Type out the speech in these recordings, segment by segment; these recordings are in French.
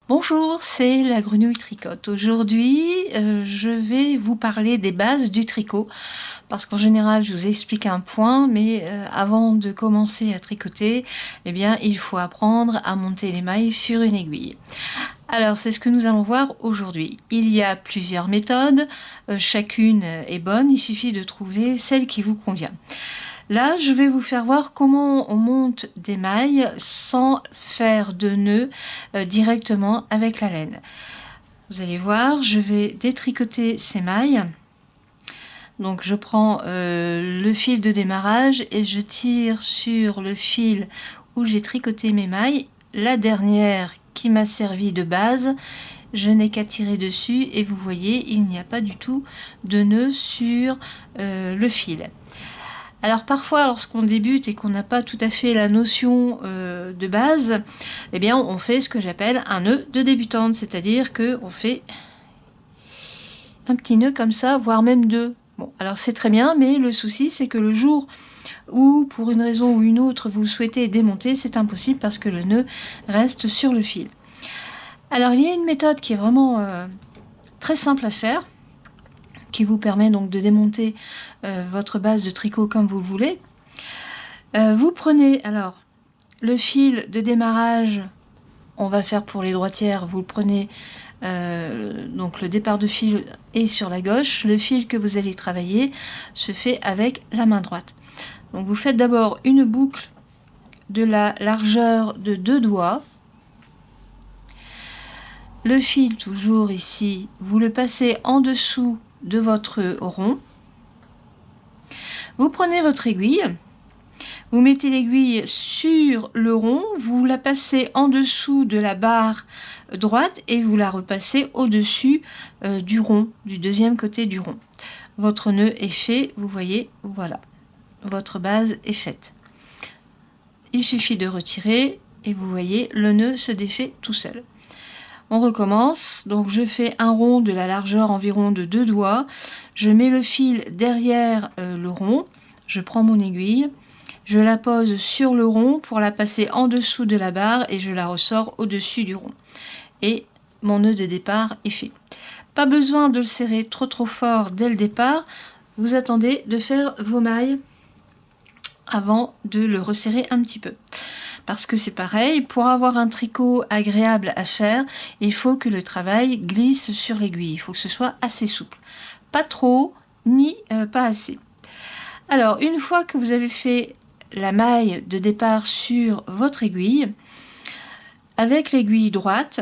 Bonjour, c'est la Grenouille Tricote. Aujourd'hui, je vais vous parler des bases du tricot parce qu'en général, je vous explique un point, mais avant de commencer à tricoter, eh bien, il faut apprendre à monter les mailles sur une aiguille. Alors, c'est ce que nous allons voir aujourd'hui. Il y a plusieurs méthodes, chacune est bonne, il suffit de trouver celle qui vous convient. Là, je vais vous faire voir comment on monte des mailles sans faire de nœuds directement avec la laine. Vous allez voir, je vais détricoter ces mailles. Donc je prends le fil de démarrage et je tire sur le fil où j'ai tricoté mes mailles. La dernière qui m'a servi de base, je n'ai qu'à tirer dessus et vous voyez, il n'y a pas du tout de nœud sur le fil. Alors parfois, lorsqu'on débute et qu'on n'a pas tout à fait la notion de base, eh bien on fait ce que j'appelle un nœud de débutante, c'est-à-dire qu'on fait un petit nœud comme ça, voire même deux. Bon, alors c'est très bien, mais le souci c'est que le jour où, pour une raison ou une autre, vous souhaitez démonter, c'est impossible parce que le nœud reste sur le fil. Alors il y a une méthode qui est vraiment très simple à faire, qui vous permet donc de démonter votre base de tricot comme vous le voulez. Vous prenez alors le fil de démarrage, on va faire pour les droitières, vous le prenez, donc le départ de fil est sur la gauche, le fil que vous allez travailler se fait avec la main droite. Donc vous faites d'abord une boucle de la largeur de 2 doigts. Le fil, toujours ici, vous le passez en dessous de votre rond. Vous prenez votre aiguille, vous mettez l'aiguille sur le rond, vous la passez en dessous de la barre droite et vous la repassez au-dessus du rond, du deuxième côté du rond. Votre nœud est fait, vous voyez, voilà, votre base est faite. Il suffit de retirer et vous voyez, le nœud se défait tout seul. On recommence, donc je fais un rond de la largeur environ de 2 doigts, je mets le fil derrière le rond, je prends mon aiguille, je la pose sur le rond pour la passer en dessous de la barre et je la ressors au-dessus du rond. Et mon nœud de départ est fait. Pas besoin de le serrer trop fort dès le départ, vous attendez de faire vos mailles avant de le resserrer un petit peu. Parce que c'est pareil, pour avoir un tricot agréable à faire, il faut que le travail glisse sur l'aiguille, il faut que ce soit assez souple. Pas trop, ni pas assez. Alors, une fois que vous avez fait la maille de départ sur votre aiguille, avec l'aiguille droite,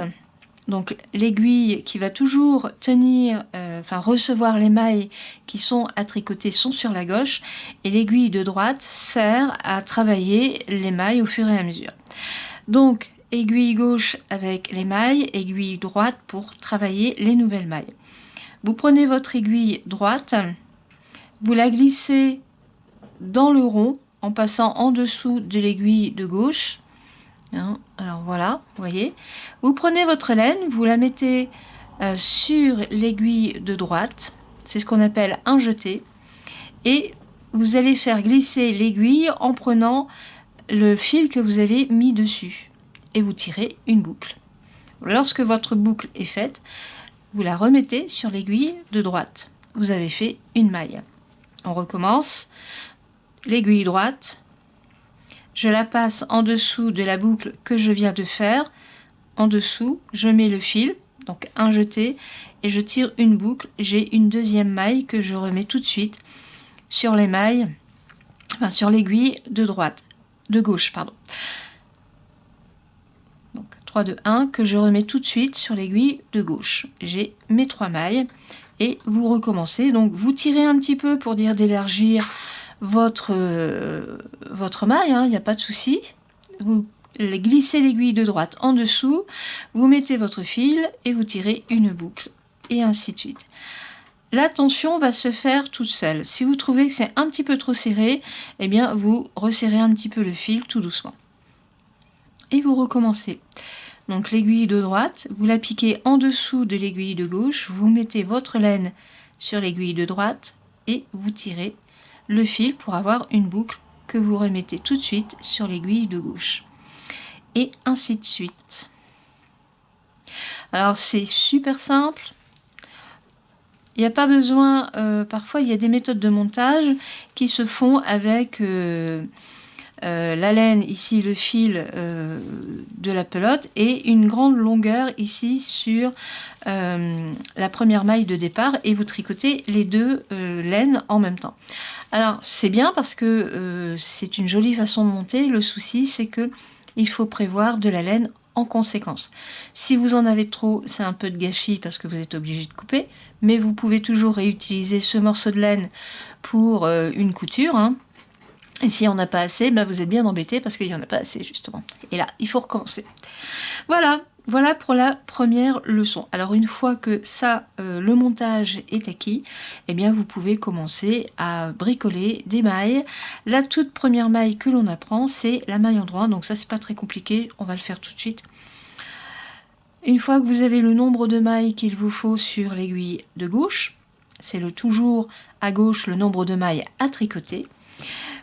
donc l'aiguille qui va toujours tenir, recevoir les mailles qui sont à tricoter sont sur la gauche, et l'aiguille de droite sert à travailler les mailles au fur et à mesure. Donc, aiguille gauche avec les mailles, aiguille droite pour travailler les nouvelles mailles. Vous prenez votre aiguille droite, vous la glissez dans le rond en passant en dessous de l'aiguille de gauche. Alors voilà, vous voyez. Vous prenez votre laine, vous la mettez sur l'aiguille de droite, c'est ce qu'on appelle un jeté, et vous allez faire glisser l'aiguille en prenant le fil que vous avez mis dessus et vous tirez une boucle. Lorsque votre boucle est faite, vous la remettez sur l'aiguille de droite. Vous avez fait une maille. On recommence. L'aiguille droite, je la passe en dessous de la boucle que je viens de faire. En dessous, je mets le fil, donc un jeté, et je tire une boucle. J'ai une deuxième maille que je remets tout de suite sur les mailles, sur l'aiguille de gauche. Donc 3, 2, 1, que je remets tout de suite sur l'aiguille de gauche. J'ai mes 3 mailles et vous recommencez. Donc vous tirez un petit peu pour dire d'élargir votre maille, il n'y a pas de souci. Vous glissez l'aiguille de droite en dessous, vous mettez votre fil et vous tirez une boucle, et ainsi de suite. La tension va se faire toute seule. Si vous trouvez que c'est un petit peu trop serré, eh bien vous resserrez un petit peu le fil tout doucement. Et vous recommencez. Donc l'aiguille de droite, vous la piquez en dessous de l'aiguille de gauche, vous mettez votre laine sur l'aiguille de droite et vous tirez le fil pour avoir une boucle que vous remettez tout de suite sur l'aiguille de gauche. Et ainsi de suite. Alors c'est super simple. Il n'y a pas besoin, parfois il y a des méthodes de montage qui se font avec la laine, ici le fil de la pelote, et une grande longueur ici sur la première maille de départ, et vous tricotez les deux laines en même temps. Alors c'est bien parce que c'est une jolie façon de monter. Le souci c'est que il faut prévoir de la laine en conséquence. Si vous en avez trop, c'est un peu de gâchis parce que vous êtes obligé de couper, mais vous pouvez toujours réutiliser ce morceau de laine pour une couture, hein. Et si on n'a pas assez, ben vous êtes bien embêté parce qu'il n'y en a pas assez justement. Et là, il faut recommencer. Voilà pour la première leçon. Alors une fois que ça, le montage est acquis, eh bien vous pouvez commencer à bricoler des mailles. La toute première maille que l'on apprend, c'est la maille en droit. Donc ça, c'est pas très compliqué. On va le faire tout de suite. Une fois que vous avez le nombre de mailles qu'il vous faut sur l'aiguille de gauche, c'est toujours à gauche le nombre de mailles à tricoter.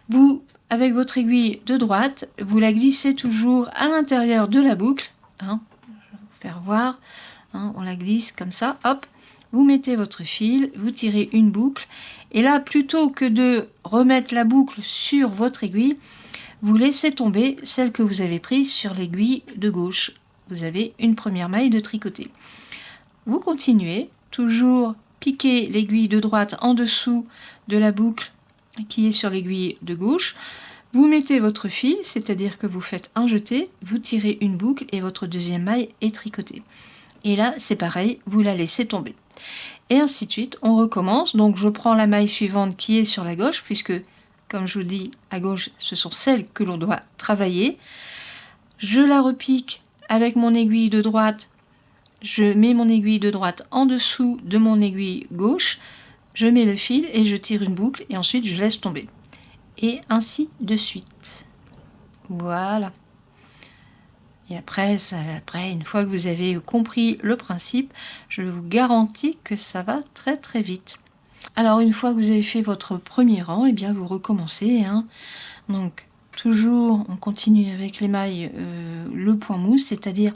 Vous, avec votre aiguille de droite, vous la glissez toujours à l'intérieur de la boucle. Hein, je vais vous faire voir. Hein, on la glisse comme ça. Hop, vous mettez votre fil, vous tirez une boucle. Et là, plutôt que de remettre la boucle sur votre aiguille, vous laissez tomber celle que vous avez prise sur l'aiguille de gauche. Vous avez une première maille de tricoter. Vous continuez, toujours piquer l'aiguille de droite en dessous de la boucle qui est sur l'aiguille de gauche. Vous mettez votre fil, c'est-à-dire que vous faites un jeté, vous tirez une boucle et votre deuxième maille est tricotée. Et là, c'est pareil, vous la laissez tomber. Et ainsi de suite, on recommence. Donc je prends la maille suivante qui est sur la gauche, puisque, comme je vous dis, à gauche, ce sont celles que l'on doit travailler. Je la repique avec mon aiguille de droite. Je mets mon aiguille de droite en dessous de mon aiguille gauche. Je mets le fil et je tire une boucle et ensuite je laisse tomber. Et ainsi de suite. Voilà. Et après, une fois que vous avez compris le principe, je vous garantis que ça va très très vite. Alors une fois que vous avez fait votre premier rang, eh bien vous recommencez. Hein. Donc toujours, on continue avec les mailles, le point mousse, c'est-à-dire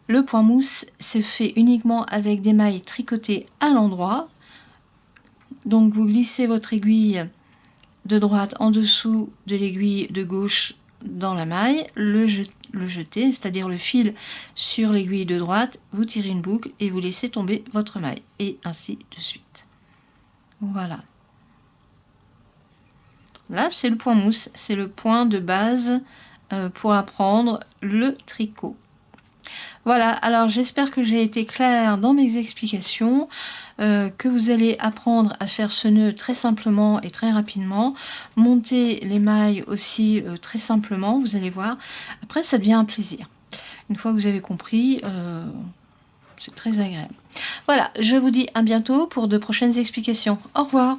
le point mousse se fait uniquement avec des mailles tricotées à l'endroit. Donc vous glissez votre aiguille de droite en dessous de l'aiguille de gauche dans la maille, le jetez, c'est-à-dire le fil sur l'aiguille de droite, vous tirez une boucle et vous laissez tomber votre maille, et ainsi de suite. Voilà. Là, c'est le point mousse, c'est le point de base pour apprendre le tricot. Voilà, alors j'espère que j'ai été claire dans mes explications, que vous allez apprendre à faire ce nœud très simplement et très rapidement, monter les mailles aussi très simplement, vous allez voir. Après, ça devient un plaisir. Une fois que vous avez compris, c'est très agréable. Voilà, je vous dis à bientôt pour de prochaines explications. Au revoir.